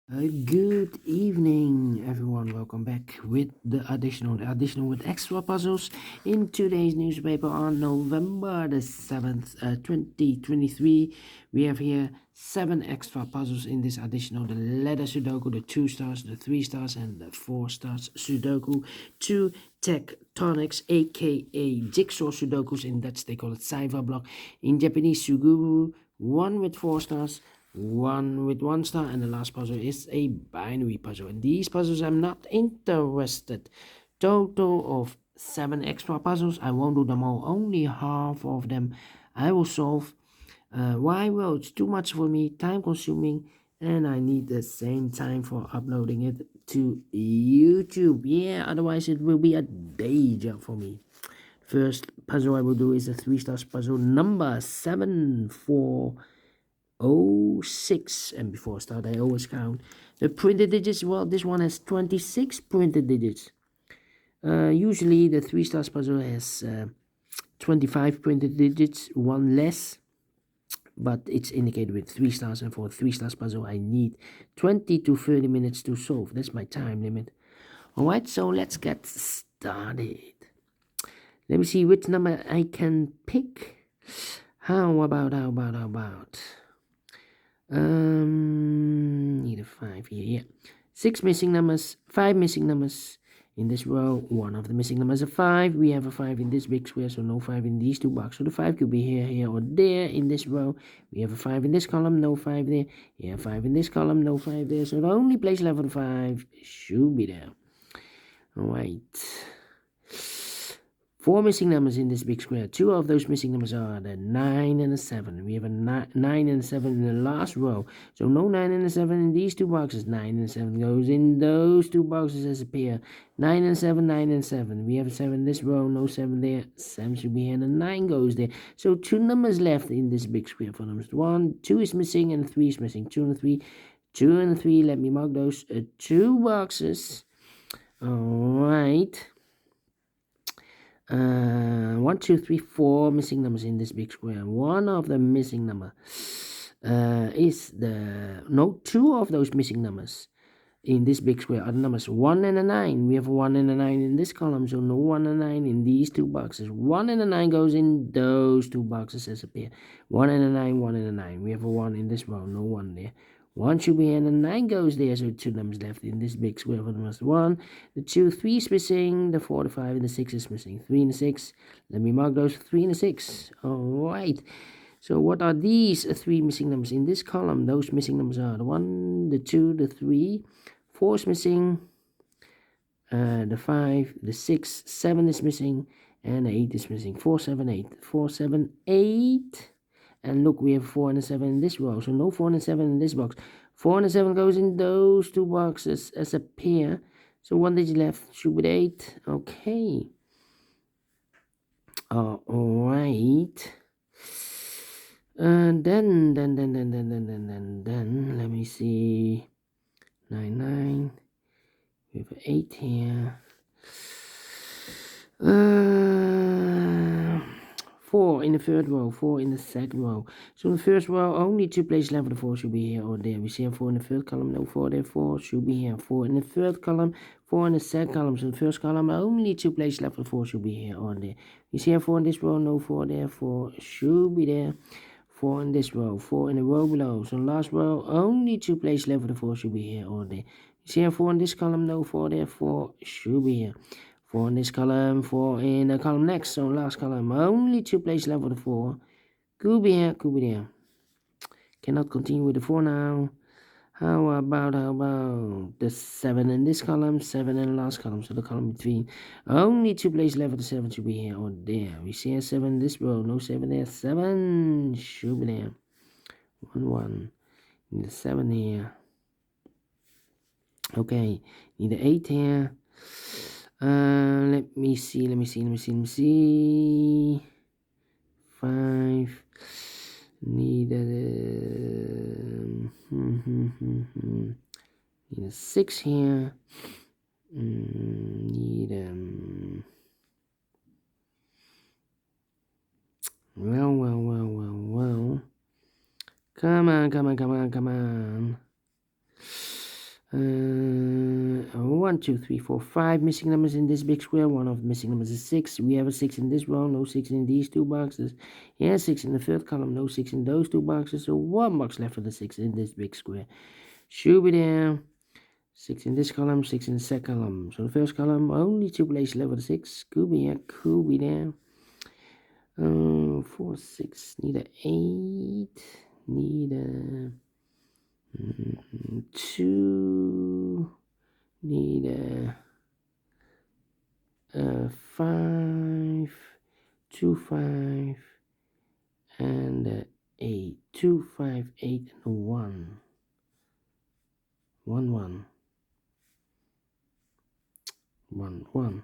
Good evening, everyone. Welcome back with the additional with extra puzzles in today's newspaper on November the 7th, 2023. We have here 7 extra puzzles in this additional: the letter Sudoku, the 2 stars, the 3 stars, and the 4 stars Sudoku. 2 tectonics, aka jigsaw Sudokus. In Dutch, they call it Saiva block. In Japanese, Suguru. 1 with 4 stars. 1 with 1 star, and the last puzzle is a binary puzzle. And these puzzles I'm not interested. Total of 7 extra puzzles. I won't do them all, only half of them I will solve. Why? Well, it's too much for me, time consuming, and I need the same time for uploading it to YouTube. Yeah, otherwise it will be a day job for me. First puzzle I will do is a 3 stars puzzle number 74006, and before I start I always count the printed digits. Well, this one has 26 printed digits. Usually the 3 stars puzzle has 25 printed digits, one less, but it's indicated with 3 stars, and for a 3 stars puzzle I need 20 to 30 minutes to solve. That's my time limit. Alright, so let's get started. Let me see which number I can pick. How about need a 5 here. Yeah, 6 missing numbers, 5 missing numbers in this row. One of the missing numbers is a 5. We have a 5 in this big square, so no 5 in these two boxes. So the 5 could be here, or there in this row. We have a 5 in this column, no 5 there. Yeah, 5 in this column, no 5 there. So the only place left for the 5 should be there. Alright. 4 missing numbers in this big square. 2 of those missing numbers are the 9 and the 7. We have a 9 and a 7 in the last row. So no 9 and a 7 in these two boxes. 9 and 7 goes in those two boxes as a pair. 9 and 7, 9 and 7. We have a 7 in this row, no 7 there. 7 should be here, and a 9 goes there. So 2 numbers left in this big square for numbers. 1, 2 is missing, and 3 is missing. 2 and 3. 2 and 3. Let me mark those 2 boxes. Alright. 1, 2, 3, 4 missing numbers in this big square. One of the missing number is the two of those missing numbers in this big square are the numbers 1 and a 9. We have a 1 and a 9 in this column, so no 1 and 9 in these two boxes. 1 and a 9 goes in those two boxes as a pair. 1 and a 9, 1 and a 9. We have a 1 in this row, no 1 there. 1 should be here, and a 9 goes there, so 2 numbers left in this big square for the numbers 1. The 2, 3 is missing, the 4, the 5, and the 6 is missing. 3 and the 6. Let me mark those 3 and the 6. Alright. So what are these 3 missing numbers in this column? Those missing numbers are the 1, the 2, the 3. 4 is missing. The 5, the 6, 7 is missing, and the 8 is missing. 4, 7, 8. 4, 7, 8. And look, we have 4 and a 7 in this row, so no 4 and a 7 in this box. 4 and a 7 goes in those two boxes as a pair. So 1 digit left should be 8. Okay. Alright. Then, let me see. 9, 9. We have 8 here. 4 in the third row, 4 in the second row. So in the first row, only 2 places left for the 4 should be here or there. We see a 4 in the third column, no 4 there, 4 should be here. 4 in the third column, 4 in the second column. So in the first column, only 2 places left for the 4 should be here or there. We see a 4 in this row, no 4 there, 4 should be there. 4 in this row, 4 in the row below. So last row, only 2 places left for the 4 should be here or there. You see a 4 in this column, no 4 there, 4 should be here. 4 in this column, 4 in the column next, so last column, only 2 places left for the 4. Could be here, could be there. Cannot continue with the 4 now. How about the 7 in this column, 7 in the last column, so the column between. Only 2 places left for the 7 should be here or there. We see a 7 in this row, no 7 there, 7 should be there. 1, 1. Need a 7 here. Okay, need an 8 here. Let me see. 5. Need a 6 here. Need well. Come on. 1, 2, 3, 4, 5 missing numbers in this big square. One of the missing numbers is 6. We have a 6 in this row, no 6 in these two boxes. Yeah, 6 in the third column, no 6 in those two boxes. So one box left for the 6 in this big square. Should be there. 6 in this column, 6 in the second column. So the first column, only 2 places left for the 6. Could be here, could be there. 4, 6, need a 8, need a 2, need a 5, 2, 5, and 8. 2, 5, 8, and 1. 1, 1. 1, 1.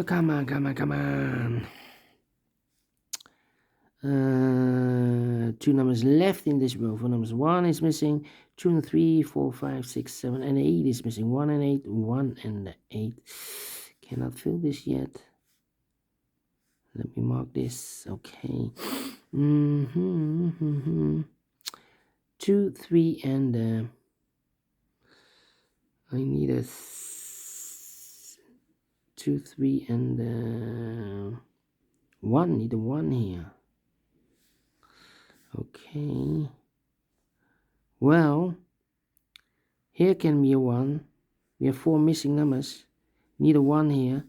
Come on, come on, come on. 2 numbers left in this row. 4 numbers. 1 is missing. 2 and 3, 4, 5, 6, 7, and 8 is missing. 1 and 8, 1 and 8. Cannot fill this yet. Let me mark this. Okay. 2, 3, and I need a 2, 3, and 1. Need a 1 here. Okay. Well, here can be a 1. We have 4 missing numbers. Need a 1 here.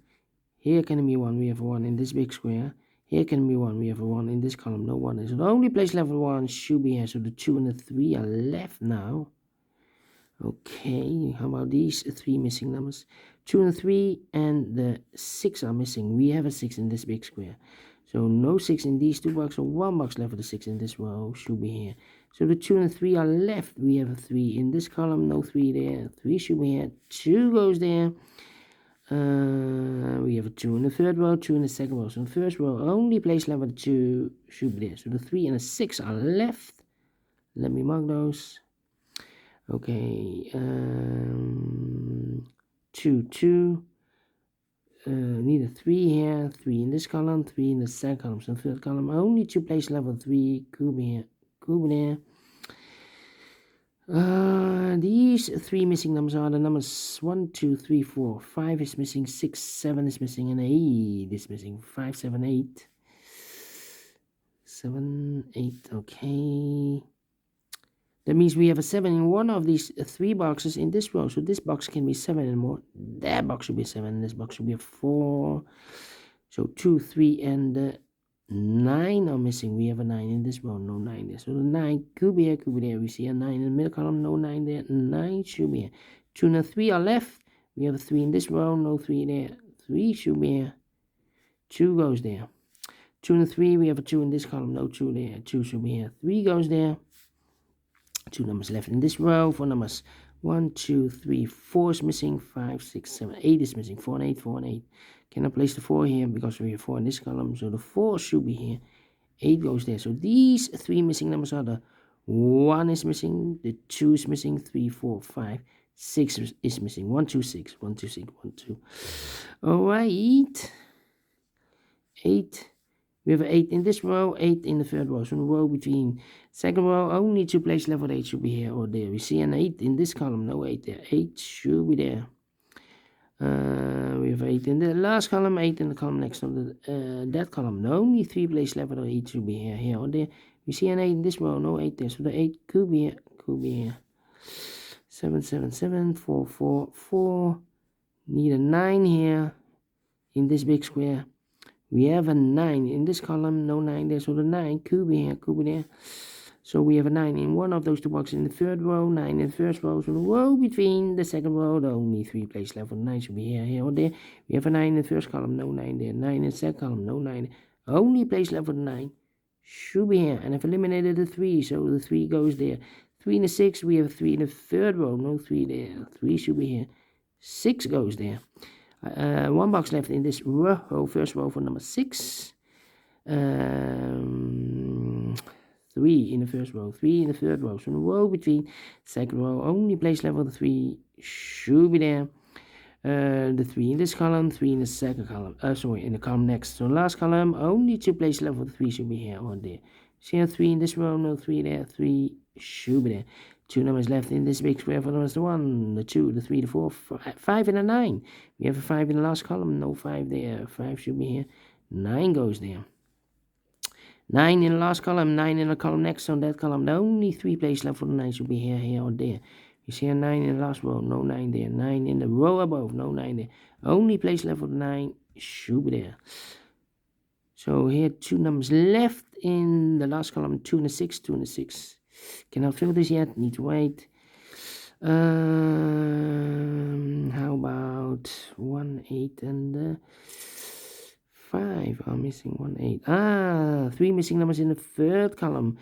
Here can be 1. We have a 1 in this big square. Here can be 1. We have a 1 in this column. No 1. So the only place left for 1 should be here. So the 2 and the 3 are left now. Okay. How about these 3 missing numbers? 2 and 3 and the 6 are missing. We have a 6 in this big square. So no 6 in these two boxes. So 1 box left for the 6 in this row should be here. So the 2 and the 3 are left. We have a 3 in this column. No 3 there. 3 should be here. 2 goes there. We have a 2 in the third row, 2 in the second row. So in the first row, only place left for the 2 should be there. So the 3 and the 6 are left. Let me mark those. Okay. 2, 2. Need a 3 here, 3 in this column, 3 in the second column. So third column, only 2 places level 3, could be here, could be there. These 3 missing numbers are the numbers 1, 2, 3, 4. 5 is missing, 6, 7 is missing, and 8 is missing. 5, 7, 8. 7, 8, okay. That means we have a 7 in one of these 3 boxes in this row. So this box can be 7 and more. That box should be 7. This box should be a 4. So 2, 3, and 9 are missing. We have a 9 in this row. No 9 there. So the 9 could be here, could be there. We see a 9 in the middle column. No 9 there. 9 should be here. 2 and 3 are left. We have a 3 in this row. No 3 there. 3 should be here. 2 goes there. 2 and 3. We have a 2 in this column. No 2 there. 2 should be here. 3 goes there. 2 numbers left in this row. 4 numbers. 1, 2, 3, 4 is missing. 5, 6, 7, 8 is missing. 4 and 8, 4 and 8. Cannot place the 4 here because we have 4 in this column. So the 4 should be here. 8 goes there. So these 3 missing numbers are the 1 is missing. The 2 is missing. 3, 4, 5, 6 is missing. 1, 2, 6. 1, 2, 6. 1, 2. Alright. 8. We have 8 in this row, 8 in the third row. So the row between second row, only 2 places left for 8 should be here or there. We see an 8 in this column, no 8 there. 8 should be there. We have 8 in the last column, 8 in the column next to that column. No, only 3 places left for 8 should be here or there. We see an 8 in this row, no 8 there. So the 8 could be here, could be here. 7, 7, 7, 4, 4, 4. Need a 9 here in this big square. We have a 9 in this column, no 9 there, so the 9 could be here, could be there. So we have a 9 in one of those 2 boxes in the third row, 9 in the first row. So the row between the second row, the only 3 places left for the 9 should be here or there. We have a 9 in the first column, no 9 there. 9 in the second column, no 9 there. Only place left for the 9 should be here. And I've eliminated the 3, so the 3 goes there. 3 in the 6, we have 3 in the third row, no 3 there. 3 should be here. 6 goes there. 1 box left in this row, first row for number 6. 3 in the first row, 3 in the third row. So the row between second row, only place level 3 should be there. The 3 in this column, 3 in the second column. In the column next. So last column, only 2 place level 3 should be here or there. See, 3 in this row, no 3 there. 3 should be there. 2 numbers left in this big square for numbers the 1, the 2, the 3, the 4, 5, and a 9. We have a 5 in the last column, no 5 there. 5 should be here. 9 goes there. 9 in the last column, 9 in the column next on that column. The only 3 places left for the 9 should be here, here, or there. You see a 9 in the last row, no 9 there. 9 in the row above, no 9 there. Only place left for the 9 should be there. So here 2 numbers left in the last column, 2 and a 6, 2 and a 6. Cannot fill this yet, need to wait. How about 1, 8 and 5 are missing, 1, 8. 3 missing numbers in the third column.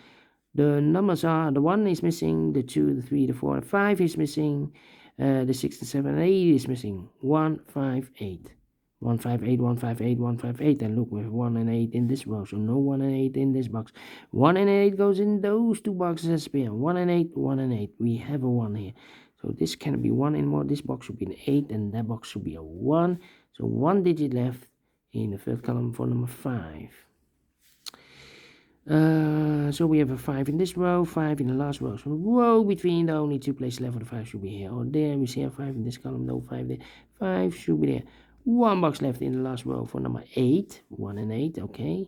The numbers are, the 1 is missing, the 2, the 3, the 4, and 5 is missing, the 6, and 7, and 8 is missing. 1, 5, 8. 1, 5, 8, 1, 5, 8, 1, 5, 8. And look, we have 1 and 8 in this row, so no 1 and 8 in this box. 1 and 8 goes in those 2 boxes as spare. 1 and 8, 1 and 8. We have a 1 here. So this can be 1 anymore. This box should be an 8, and that box should be a 1. So 1 digit left in the third column for number 5. So we have a 5 in this row, 5 in the last row. So the row between the only 2 places left for the 5 should be here or there. We see a 5 in this column, no 5 there. 5 should be there. 1 box left in the last row for number 8. 1 and 8, okay.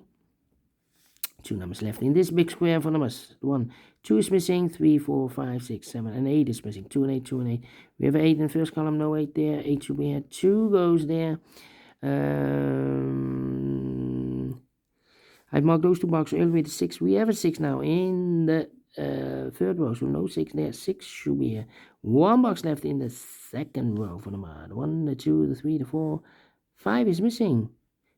2 numbers left in this big square for numbers 1. 2 is missing, 3, 4, 5, 6, 7, and 8 is missing. 2 and 8, 2 and 8. We have 8 in the first column, no 8 there. 8 should be here. 2 goes there. I've marked those 2 boxes earlier with 6. We have a 6 now in the third row, so no 6 there. 6 should be here. 1 box left in the second row for the number 1, the 2, the 3, the 4. 5 is missing.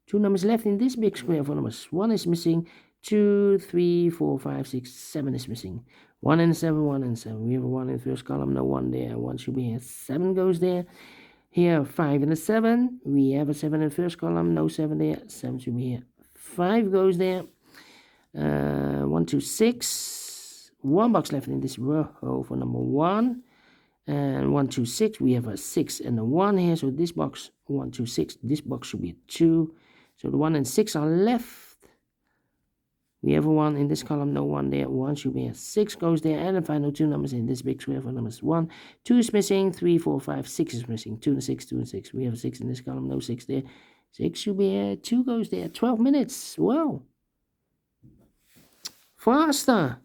2 numbers left in this big square for numbers. 1 is missing. 2, 3, 4, 5, 6, 7 is missing. 1 and 7, 1 and 7. We have a 1 in the first column, no 1 there. 1 should be here. 7 goes there. Here, 5 and a 7. We have a 7 in the first column, no 7 there. 7 should be here. 5 goes there. 1, 2, 6. 1 box left in this row for number 1. And 1, 2, 6. We have a 6 and a 1 here. So this box, 1, 2, 6. This box should be a 2. So the 1 and 6 are left. We have a 1 in this column, no 1 there. 1 should be a 6 goes there. And the final 2 numbers in this big square for numbers 1. 2 is missing. 3, 4, 5, 6 is missing. 2 and 6, 2 and 6. We have a 6 in this column, no 6 there. 6 should be here. 2 goes there. 12 minutes. Wow. Faster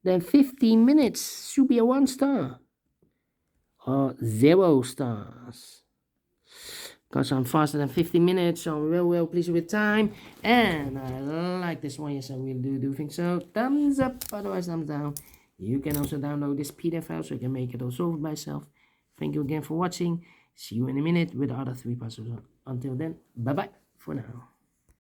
than 15 minutes. Should be a 1 star. Or 0 stars. Because I'm faster than 15 minutes, so I'm well pleased with time. And I like this one. Yes, I will do think so. Thumbs up, otherwise thumbs down. You can also download this PDF file so you can make it all solved by yourself. Thank you again for watching. See you in a minute with the other 3 puzzles. Until then, bye-bye for now.